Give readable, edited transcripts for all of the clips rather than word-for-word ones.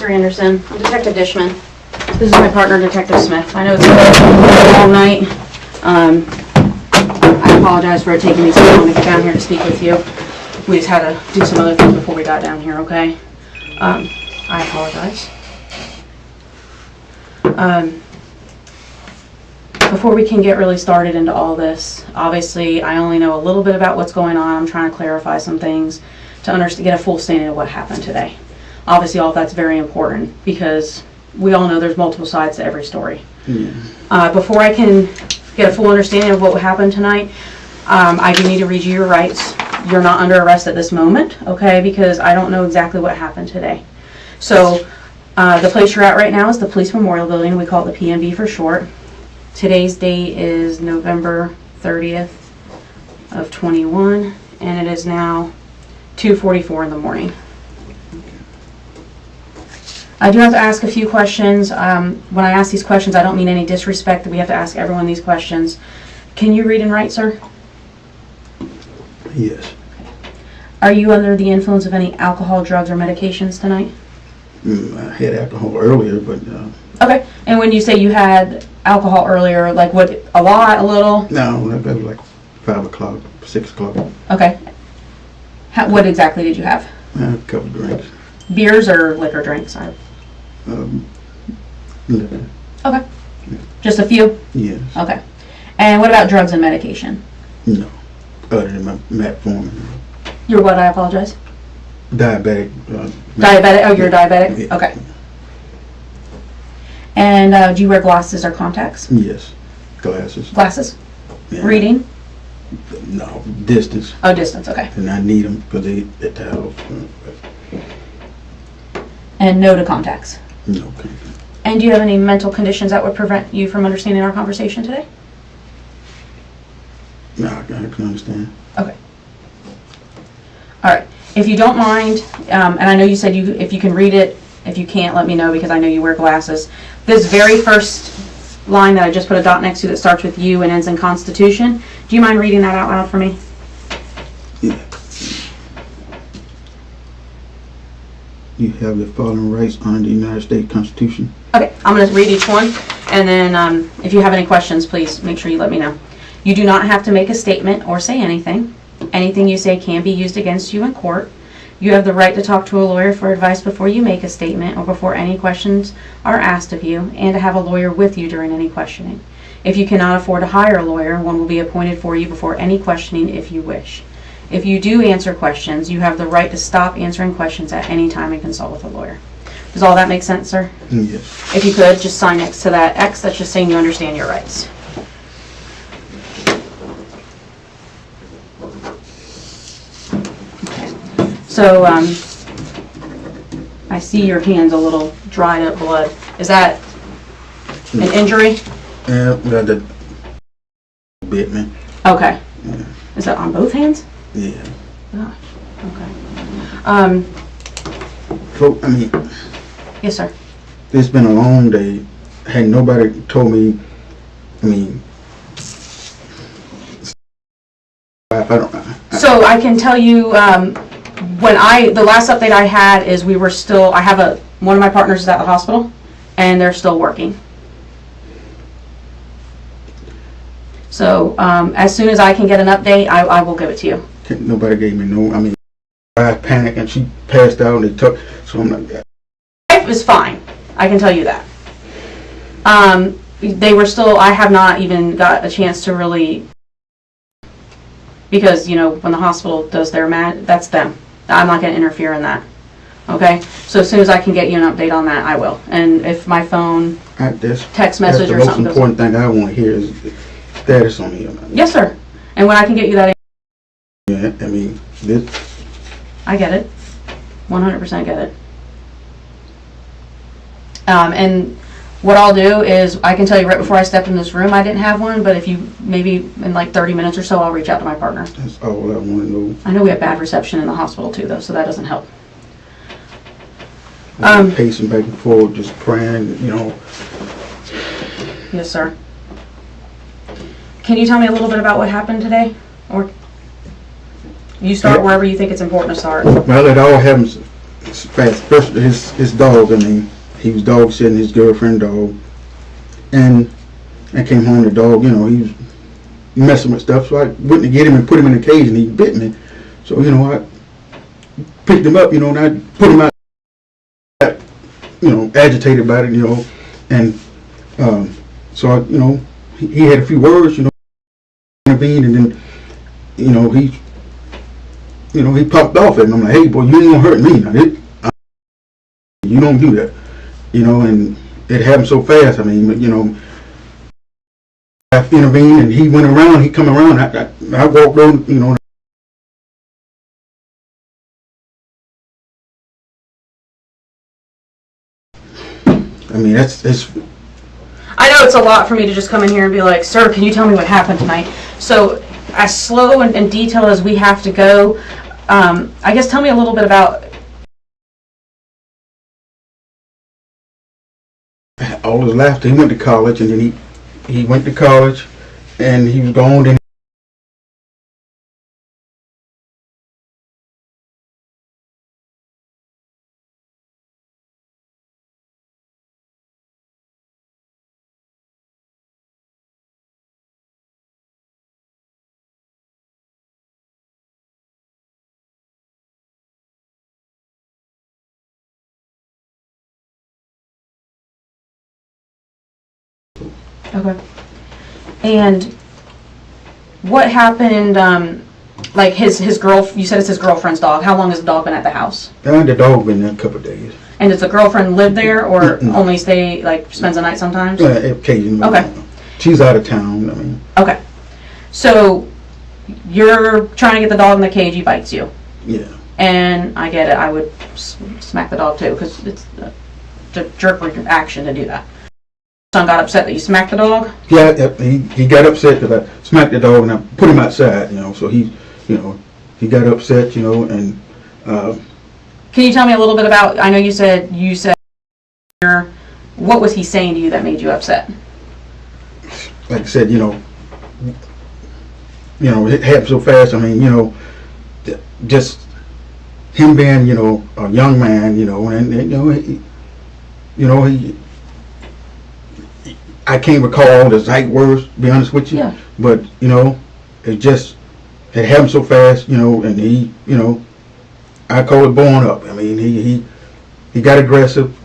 Mr. Anderson. I'm Detective Dishman. This is my partner, Detective Smith. I know it's been a long night. I apologize for it taking me so long to get down here to speak with you. We just had to do some other things before we got down here, okay? I apologize. Before we can get really started into all this, obviously I only know a little bit about what's going on. I'm trying to clarify some things to get a full standing of what happened today. Obviously all of that's very important because we all know there's multiple sides to every story. Yeah. Before I can get a full understanding of what happened tonight, I do need to read you your rights. You're not under arrest at this moment, okay, because I don't know exactly what happened today. So the place you're at right now is the Police Memorial Building. We call it the PMB for short. Today's date is November 30th of 21, and it is now 2:44 in the morning. I do have to ask a few questions. When I ask these questions, I don't mean any disrespect that we have to ask everyone these questions. Can you read and write, sir? Yes. Are you under the influence of any alcohol, drugs, or medications tonight? I had alcohol earlier, but... Okay. And when you say you had alcohol earlier, like what, a lot, a little? No, that was like 5 o'clock, 6 o'clock. Okay. What exactly did you have? A couple of drinks. Beers or liquor drinks? Liquor. Okay. Just a few? Yes. Okay. And what about drugs and medication? No. Other than my metformin. You're what? I apologize. Diabetic. Diabetic? Oh, you're yeah. diabetic? Yeah. Okay. And do you wear glasses or contacts? Yes. Glasses. Glasses? Yeah. Reading? No. Distance. Oh, distance. Okay. And I need them because they're towels. And no to contacts? No. Okay. And do you have any mental conditions that would prevent you from understanding our conversation today? No, I can understand. Okay. All right. If you don't mind, and I know you said if you can read it, if you can't, let me know because I know you wear glasses. This very first line that I just put a dot next to that starts with U and ends in Constitution, do you mind reading that out loud for me? Yeah. You have the following rights under the United States Constitution. Okay, I'm going to read each one, and then if you have any questions, please make sure you let me know. You do not have to make a statement or say anything. Anything you say can be used against you in court. You have the right to talk to a lawyer for advice before you make a statement or before any questions are asked of you, and to have a lawyer with you during any questioning. If you cannot afford to hire a lawyer, one will be appointed for you before any questioning if you wish. If you do answer questions, you have the right to stop answering questions at any time and consult with a lawyer. Does all that make sense, sir? Yes. If you could, just sign next to that X. That's just saying you understand your rights. So, I see your hand's a little dried up blood. Is that an injury? Yeah, well, that bit me. Okay. Yeah. Is that on both hands? Yeah. Gosh. Okay. I mean, Yes, sir. it's been a long day. Had nobody told me, I mean, I don't. So I can tell you, the last update I had is I have one of my partners is at the hospital, and they're still working. So as soon as I can get an update, I will give it to you. Nobody gave me no, I mean, I panicked and she passed out and they took, so I'm like, Life is fine. I can tell you that. They were still, I have not even got a chance to really, because, when the hospital does their that's them. I'm not going to interfere in that. Okay? So as soon as I can get you an update on that, I will. And if my phone, text message or something the most important thing I want to hear is status on here. Yes, sir. And when I can get you that, Yeah, I mean, this. I get it. 100% get it. And what I'll do is, I can tell you right before I step in this room, I didn't have one, but if you, maybe in like 30 minutes or so, I'll reach out to my partner. That's all I want to know. I know we have bad reception in the hospital too, though, so that doesn't help. Pacing back and forth, just praying, Yes, sir. Can you tell me a little bit about what happened today? Or you start wherever you think it's important to start. Well, it all happened fast. First, his dog. I mean, he was dog sitting his girlfriend dog, and I came home. The dog, he was messing with stuff. So I went to get him and put him in the cage, and he bit me. So I picked him up, and I put him out, agitated about it, and so he had a few words, intervened, and then he popped off at me. I'm like, hey boy, you ain't gonna hurt me now. You don't do that, and it happened so fast. I mean, I intervened, and he went around. He come around. I walked on, I mean, it's. I know it's a lot for me to just come in here and be like, sir, can you tell me what happened tonight? So as slow and detailed as we have to go, I guess tell me a little bit about. All his laughter. He went to college, and then he went to college, and he was gone. Then Okay. And what happened, like his girl, you said it's his girlfriend's dog. How long has the dog been at the house? the dog been there a couple of days. And does the girlfriend live there or only stay, spends the night sometimes? Occasionally. Okay. She's out of town. I mean. Okay. So you're trying to get the dog in the cage, he bites you. Yeah. And I get it. I would smack the dog too because it's a jerk action to do that. Son got upset that you smacked the dog? Yeah, he got upset because I smacked the dog and I put him outside, so he got upset, and Can you tell me a little bit about, I know you said what was he saying to you that made you upset? Like I said, it happened so fast. I mean, just him being, a young man, he I can't recall the exact words, to be honest with you. Yeah. But, it happened so fast, and he, I call it blowing up. I mean, he got aggressive.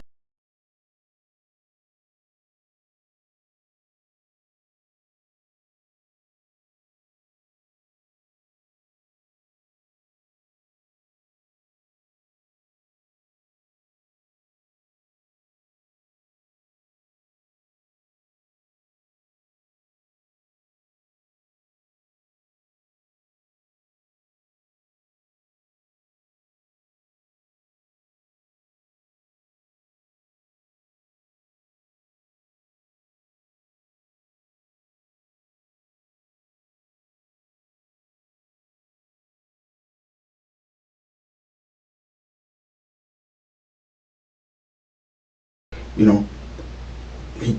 He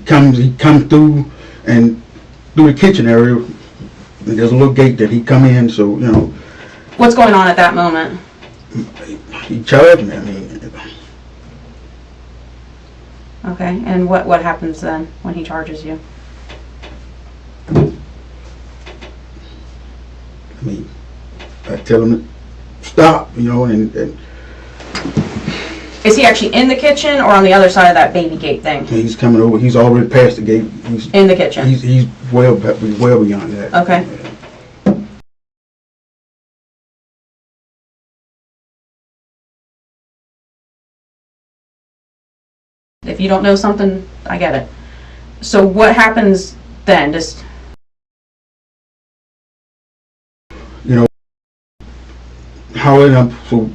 comes through and through the kitchen area. There's a little gate that he come in, so What's going on at that moment? he charged me. I mean, Okay, and what happens then when he charges you? I tell him to stop, and Is he actually in the kitchen or on the other side of that baby gate thing? he's coming over. He's already past the gate. He's In the kitchen. He's well beyond that. Okay. If you don't know something, I get it. So what happens then? Just Howling up. So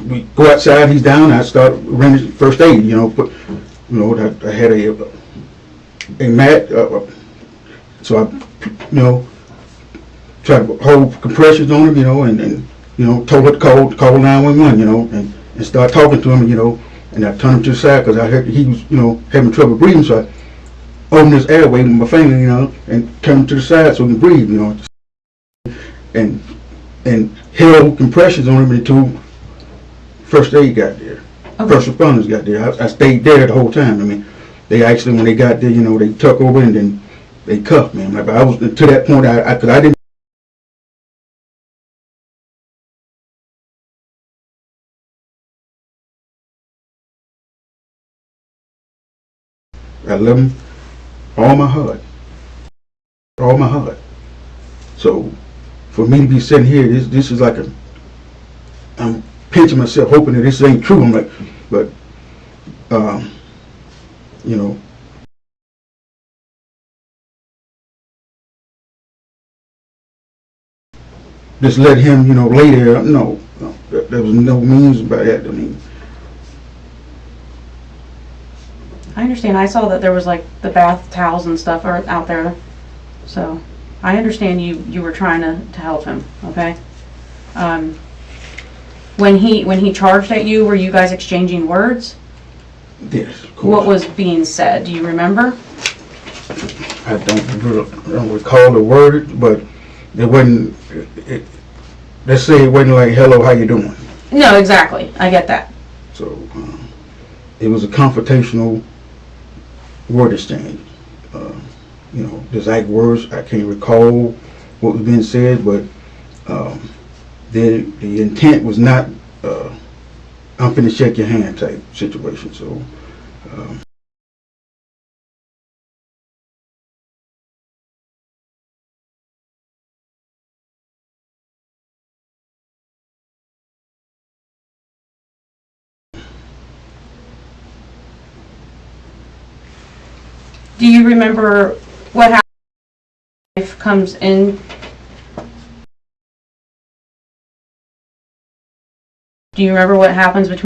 we go outside. He's down. I start rendering first aid. I had a mat. So I, try to hold compressions on him. And told her to call 911. And start talking to him. And I turned him to the side because I heard he was having trouble breathing. So I opened his airway with my finger. And turned him to the side so he can breathe. And held compressions on him until first aid got there. Okay. First responders got there. I stayed there the whole time. I mean, they actually, when they got there, you know, they took over and then they cuffed me. Like, I was to that point. Cause I didn't. I love them all my heart, all my heart. So for me to be sitting here, this is like I'm pinching myself, hoping that this ain't true. I'm like, but you know, just let him, you know, lay there. No, there was no means by that. I mean, I understand. I saw that there was like the bath towels and stuff are out there, so I understand you were trying to help him. Okay. When he charged at you, were you guys exchanging words? yes, of course. What was being said? Do you remember? I don't recall the word, but it wasn't. Let's say it wasn't like, "Hello, how you doing?" No, exactly. I get that. So it was a confrontational word exchange. You know, the exact words I can't recall what was being said, but the intent was not I'm finna shake your hand type situation. So Do you remember what happens if wife comes in? Do you remember what happens between?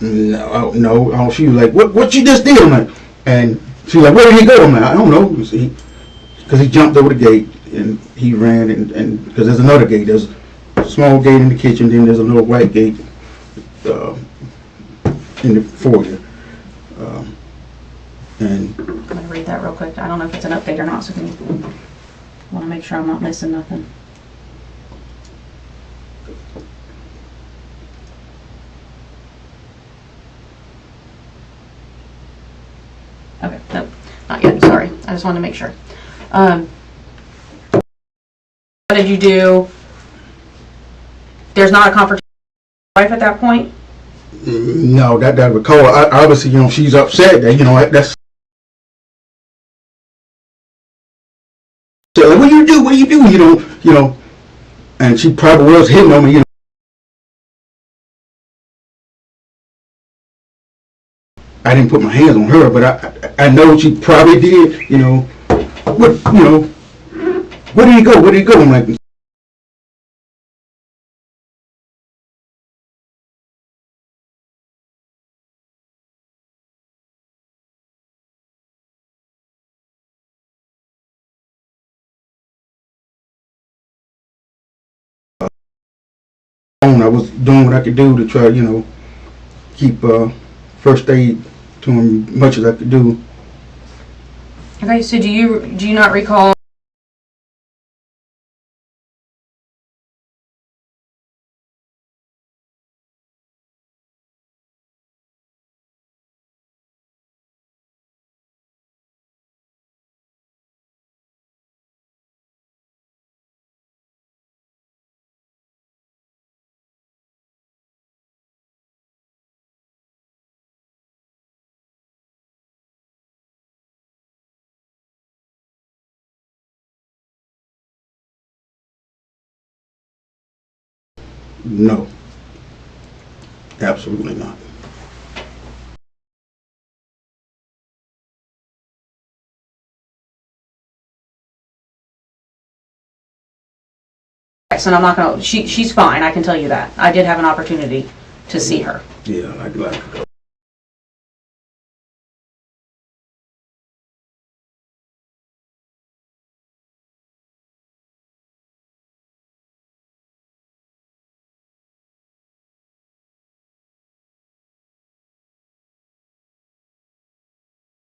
no, she was like, what you just did? I'm like, and she's like, where did he go? I'm like, I don't know. Because he jumped over the gate and he ran and because there's another gate. There's a small gate in the kitchen, then there's a little white gate in the foyer. And I'm going to read that real quick. I don't know if it's an update or not, so can you want to make sure I'm not missing nothing. Okay, no, not yet. Sorry. I just wanted to make sure. What did you do? There's not a confrontation with your wife at that point? no, that I recall. Obviously, you know, she's upset that, you know, that's so like, what do you do? What do you do? You know, and she probably was hitting on me. You know, I didn't put my hands on her, but I know she probably did. You know, where did he go? Where did he go? I'm like, I was doing what I could do to try, you know, keep first aid to him much as I could do. Okay, so do you not recall? No, absolutely not. And I'm not gonna. She's fine. I can tell you that. I did have an opportunity to see her. Yeah, I'd like to go.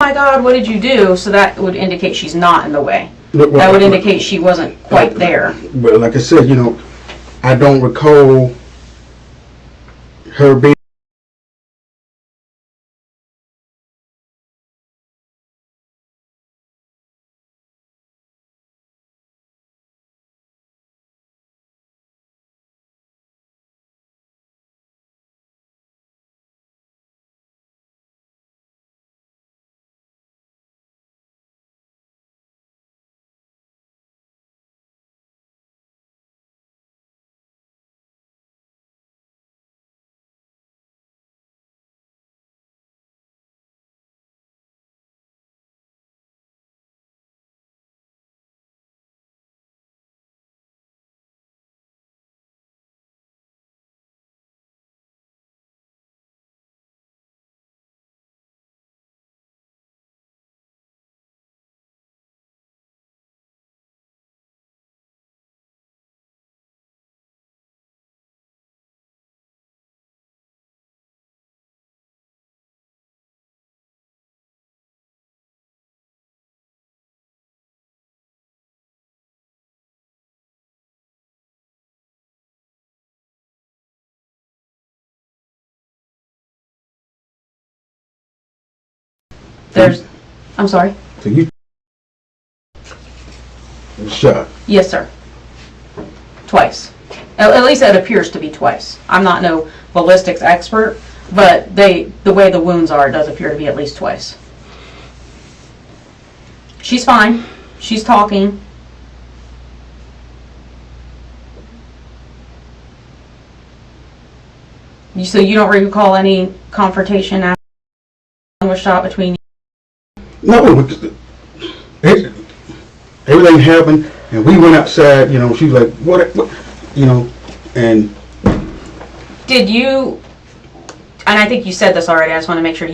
Oh my God, what did you do? So that would indicate she's not in the way. Well, That would indicate she wasn't quite there. But like I said, you know, I don't recall her being. I'm sorry? So you shot. Yes, sir. Twice. At least it appears to be twice. I'm not no ballistics expert, but the way the wounds are, it does appear to be at least twice. She's fine. She's talking. So you don't recall any confrontation after was shot between you? No, everything happened, and we went outside. You know, she was like, "What?" You know, and Did you? And I think you said this already. I just want to make sure.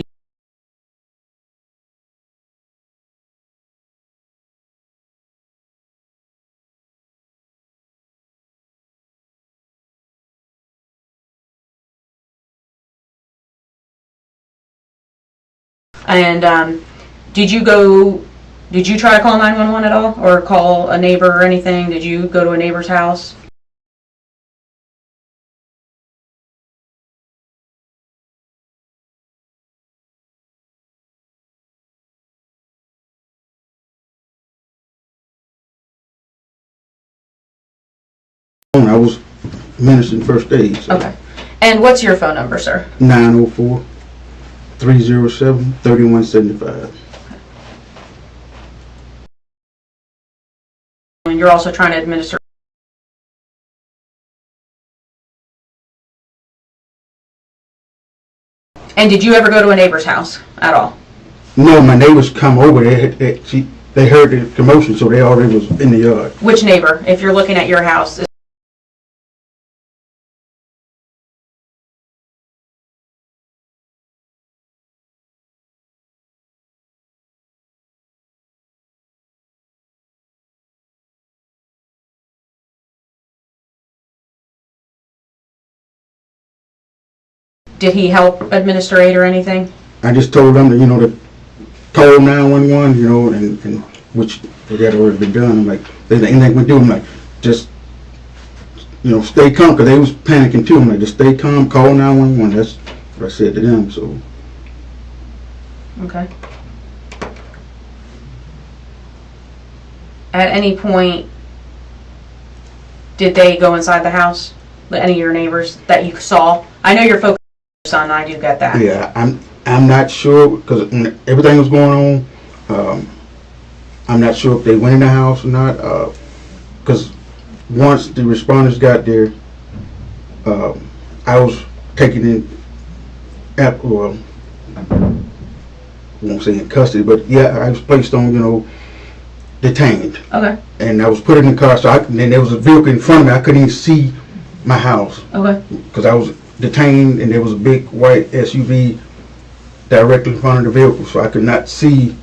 And did you go? Did you try to call 911 at all, or call a neighbor or anything? Did you go to a neighbor's house? I was ministering first aid. So Okay. And what's your phone number, sir? 904-307-3175. And you're also trying to administer. And did you ever go to a neighbor's house at all? No, my neighbors come over. They heard the commotion, so they already was in the yard. Which neighbor? If you're looking at your house. Did he help administrate or anything? I just told them that, you know, to call 911, you know, and which they had already been done. I'm like, there's anything we do. I'm like, just, you know, stay calm, because they was panicking too. I'm like, just stay calm, call 911. That's what I said to them. So. Okay. At any point, did they go inside the house? Any of your neighbors that you saw? I know you're focused on your son. I do get that. Yeah, I'm not sure, because everything was going on. I'm not sure if they went in the house or not. Because once the responders got there, I was taken in. Well, I won't say in custody, but yeah, I was placed on, you know, detained. Okay. And I was put in the car, so then there was a vehicle in front of me. I couldn't even see my house. Okay. Because I was detained, and there was a big white SUV directly in front of the vehicle, so I could not see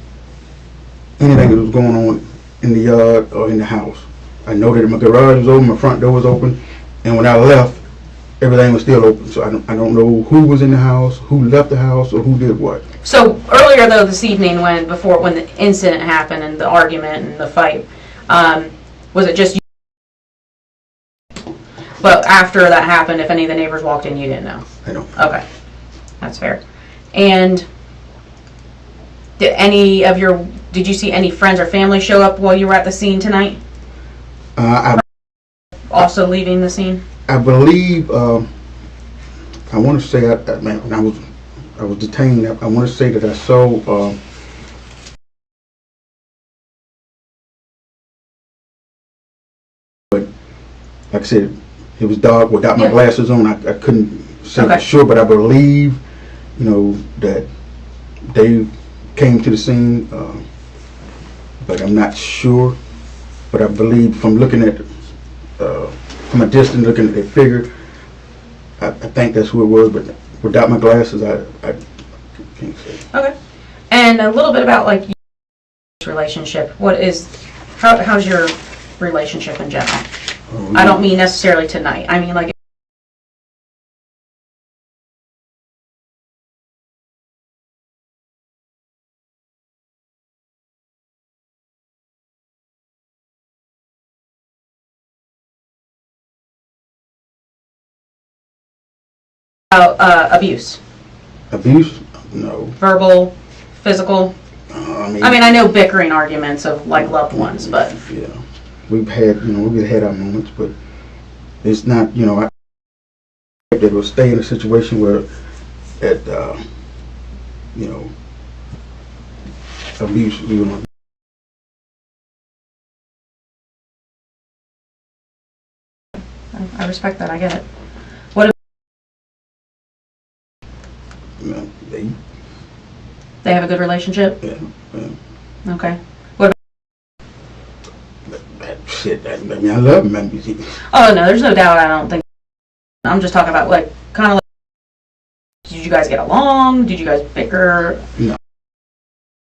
anything that was going on in the yard or in the house. I know that my garage was open, my front door was open, and when I left, everything was still open. So I don't know who was in the house, who left the house, or who did what. So earlier though this evening, when the incident happened and the argument and the fight, was it just you? But after that happened, if any of the neighbors walked in, you didn't know? I don't. Okay. That's fair. And did you see any friends or family show up while you were at the scene tonight? Also leaving the scene? I believe, I want to say, man, when I was detained, I want to say that I saw, but like I said, it was dark without my glasses on. I couldn't say for sure, but I believe, that they came to the scene, but I'm not sure. But I believe from looking at, from a distance, looking at their figure, I think that's who it was. But without my glasses, I can't say. Okay. And a little bit about like your relationship. How's your relationship in general? I don't mean necessarily tonight. I mean like. Abuse. Abuse? No. Verbal, physical. I mean, I know bickering arguments of like loved ones, but yeah, we've had our moments, but it's not, I that will stay in a situation where abuse. I respect that. I get it. They have a good relationship? Yeah. Okay. What about shit? I mean, I love him. Oh, no, there's no doubt. I don't think. I'm just talking about, like, kind of like, did you guys get along? Did you guys bicker? No.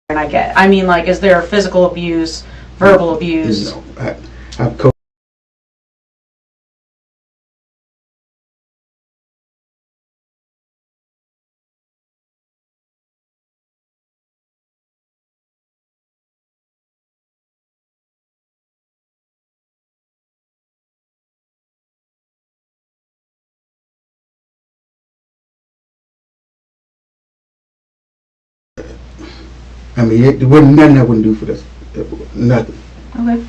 And I mean, like, is there physical abuse, verbal abuse? No. I've coached. I mean, it wasn't nothing I wouldn't do for this. Nothing. Okay.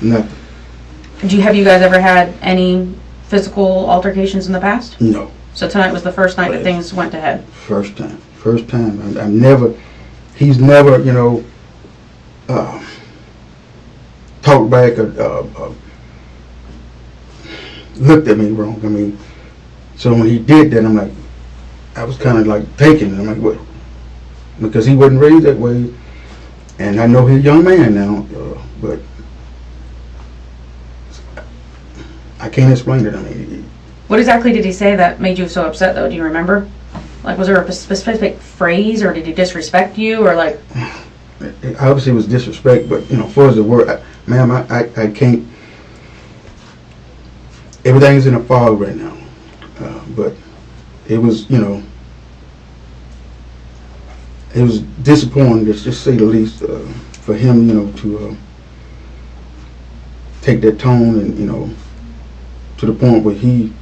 Nothing. Have you guys ever had any physical altercations in the past? No. So tonight was the first night that things went to head? First time. He's never, talked back or looked at me wrong. I mean, so when he did that, I was kind of like taking it. I'm like, what? Because he wasn't raised that way, and I know he's a young man now, but I can't explain it. I mean, what exactly did he say that made you so upset, though? Do you remember? Like, was there a specific phrase, or did he disrespect you, or like? It obviously was disrespect, but as far as the word, ma'am, I can't. Everything's in a fog right now, but it was, it was disappointing, just to say the least, for him, to take that tone and, to the point where he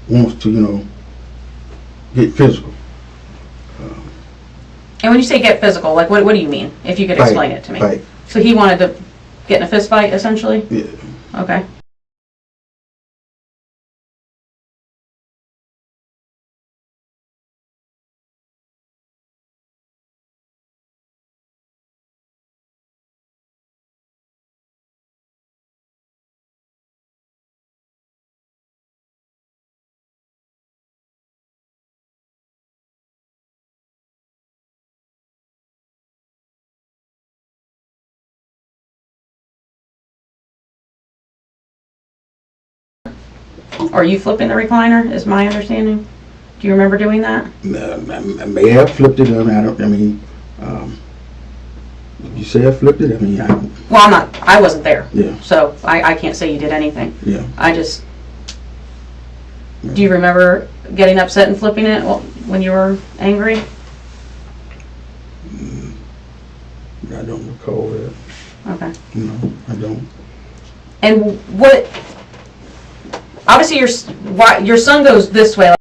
wants to, get physical. And when you say get physical, like what do you mean? If you could explain it to me. Fight. So he wanted to get in a fist fight, essentially? Yeah. Okay. Are you flipping the recliner, is my understanding? Do you remember doing that? I may have flipped it. Did you say I flipped it? Well, I wasn't there. Yeah. So I can't say you did anything. Yeah. Do you remember getting upset and flipping it when you were angry? I don't recall that. Okay. No, I don't. And what Obviously, your son goes this way.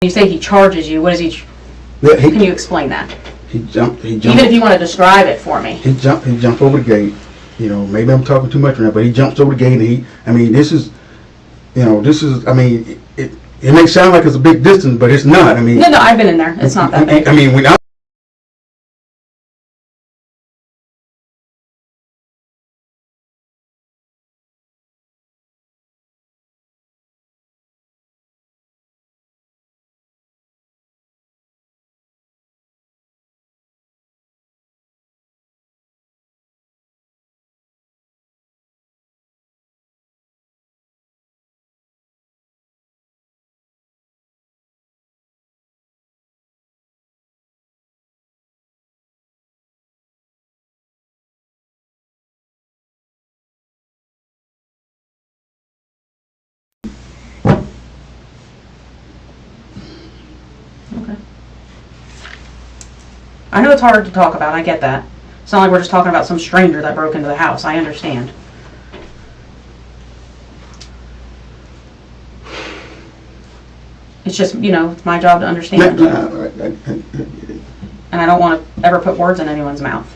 You say he charges you. What is he? Yeah, Can you explain that? He jumped. Even if you want to describe it for me. He jumped over the gate. You know, maybe I'm talking too much right now, but he jumps over the gate and I mean, this is, I mean, it may sound like it's a big distance, but it's not. I mean. No, I've been in there. It's not that big. I mean, when I. Okay. I know it's hard to talk about. I get that. It's not like we're just talking about some stranger that broke into the house. I understand. It's just, it's my job to understand. And I don't want to ever put words in anyone's mouth.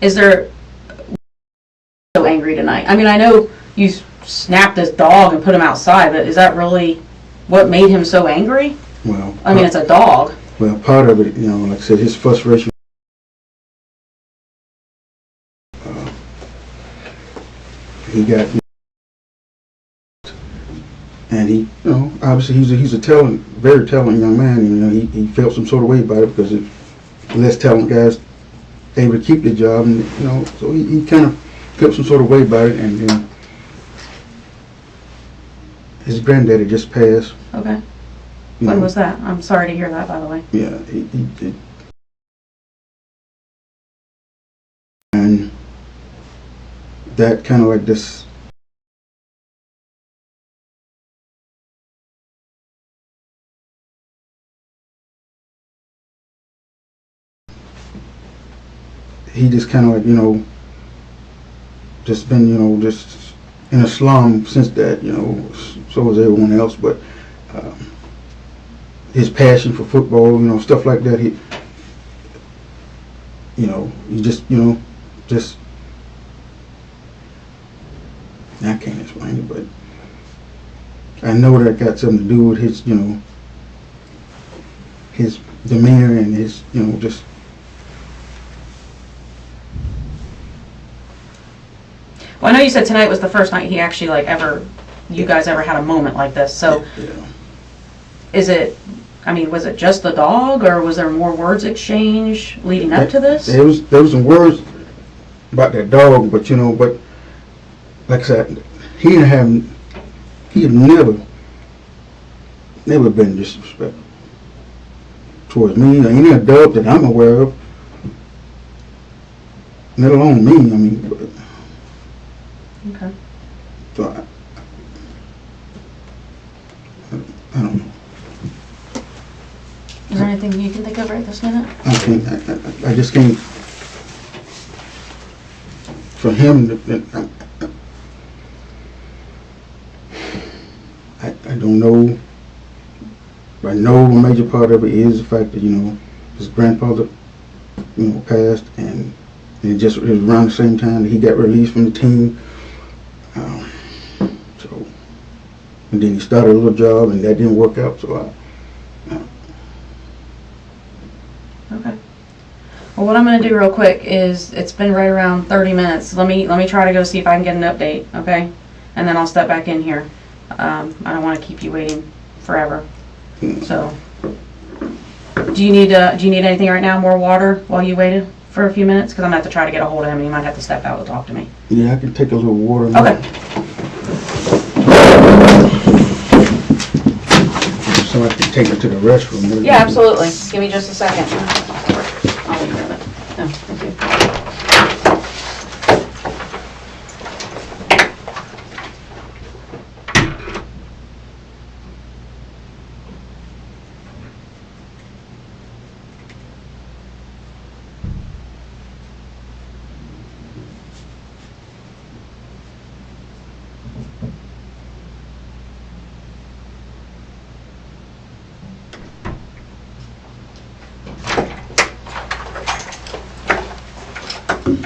Is there so angry tonight? I mean, I know you snapped this dog and put him outside, but is that really what made him so angry? Well, I mean, it's a dog. Well, part of it, like I said, his frustration. He got, and he, obviously he's a very talented young man, and he felt some sort of way about it because less talented guys able to keep the job, and so he kind of felt some sort of way about it, and his granddaddy just passed. Okay. When was that? I'm sorry to hear that, by the way. Yeah, he did. And that kind of like this. He just kind of like, just been, just in a slum since that, so was everyone else, but his passion for football, stuff like that, he just, I can't explain it, but I know that got something to do with his, his demeanor and his, just. Well, I know you said tonight was the first night he actually you guys ever had a moment like this. So, Yeah. is it I mean, was it just the dog, or was there more words exchanged leading up to this? There was some words about that dog, but you know, but like I said, he had never been disrespectful towards me or any adult that I'm aware of, let alone me. I mean, Okay. so I don't know. Is there anything you can think of right this minute? I just can't. For him, I don't know. I know a major part of it is the fact that, you know, his grandfather, you know, passed, and it was around the same time that he got released from the team. So, and then he started a little job, and that didn't work out. So Okay. Well, what I'm going to do real quick is, it's been right around 30 minutes. Let me try to go see if I can get an update, okay? And then I'll step back in here. I don't want to keep you waiting forever. So, do you need anything right now? More water while you waited for a few minutes? Because I'm going to have to try to get a hold of him, and he might have to step out to talk to me. yeah, I can take a little water now. Okay. So I can take her to the restroom. Yeah, absolutely. Give me just a second. I'll grab it. No, thank you.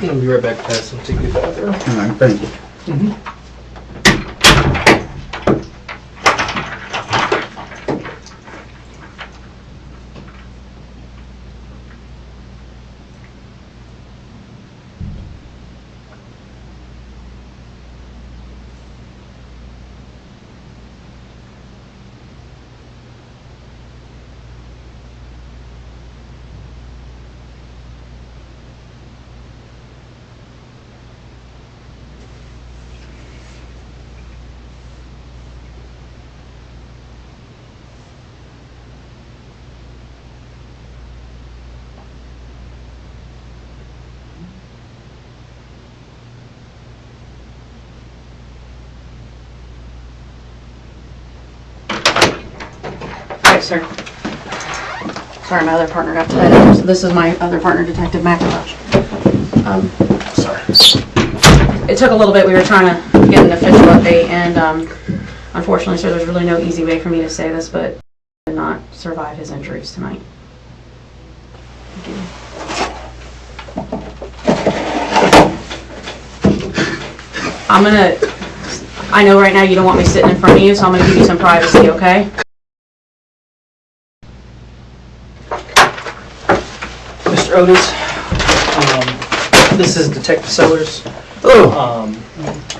I'll be right back, pass them to you. All right, thank you. Hi, sir. Sorry, my other partner got tied up. So this is my other partner, Detective McIntosh. Sorry. It took a little bit. We were trying to get an official update, and unfortunately, sir, there's really no easy way for me to say this, but he did not survive his injuries tonight. Thank you. I know right now you don't want me sitting in front of you, so I'm gonna give you some privacy, okay? Mr. Otis, this is Detective Sellers. Oh,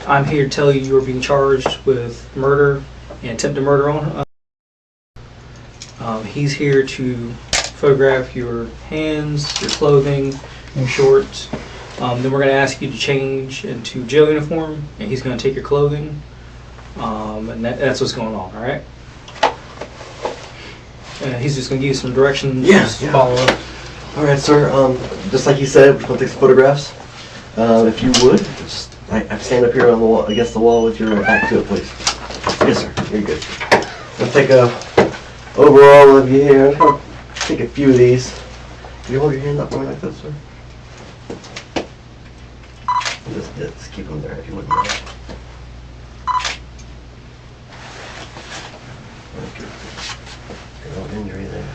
I'm here to tell you you're being charged with murder and attempted murder on. He's here to photograph your hands, your clothing, your shorts. Then we're going to ask you to change into jail uniform, and he's going to take your clothing. And that's what's going on, all right? And he's just going to give you some directions. Yes, Just yeah. follow up. All right, sir. Just like you said, we're going to take some photographs. If you would, just I stand up here on the wall, against the wall with your back to it, please. Yes, sir. You're good. We'll take a overall of you here. I'm going to take a few of these. Can you hold your hand up for me like this, sir? Just keep them there if you wouldn't mind. Thank you. No injury there.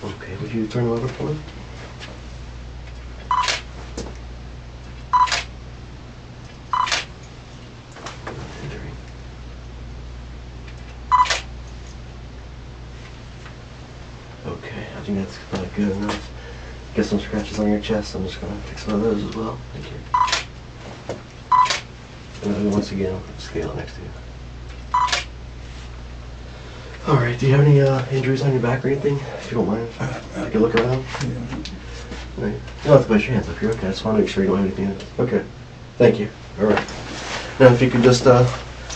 Okay, would you turn them over for me? Injury. Okay, I think that's probably good enough. Get some scratches on your chest. I'm just gonna fix one of those as well. Thank you. And then once again, I'll put the scale next to you. All right. Do you have any injuries on your back or anything? If you don't mind, take a look around. Right. You don't have to place your hands up here. Okay. I just want to make sure you don't have anything. Okay. Thank you. All right. Now, if you could just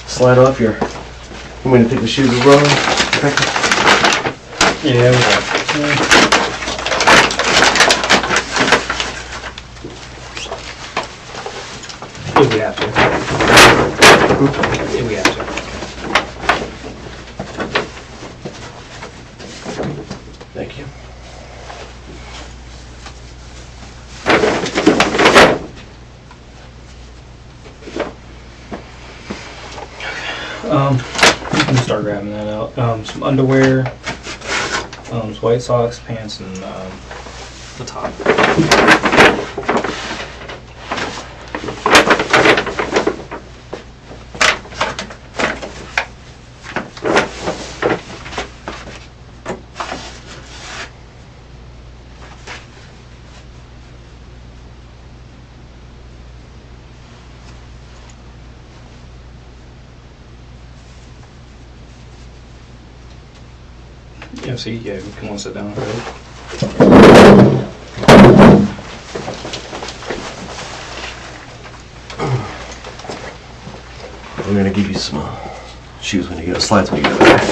slide off your. You want me to take the shoes as well? Okay. Yeah, we got if we have to. If we have to. Thank you. You can start grabbing that out. Some underwear, some white socks, pants, and the top. Yeah, see, yeah, come on, sit down. I'm gonna give you some shoes when you get slides when you get back.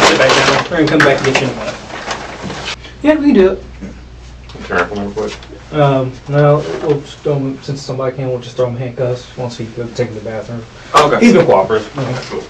Sit back down. We're gonna come back and get you in a minute. Yeah, we can do it. Careful real quick. No, we'll just throw him, since somebody can, we'll just throw him handcuffs once he goes take him to the bathroom. Okay. He's been cooperative. Okay, cool.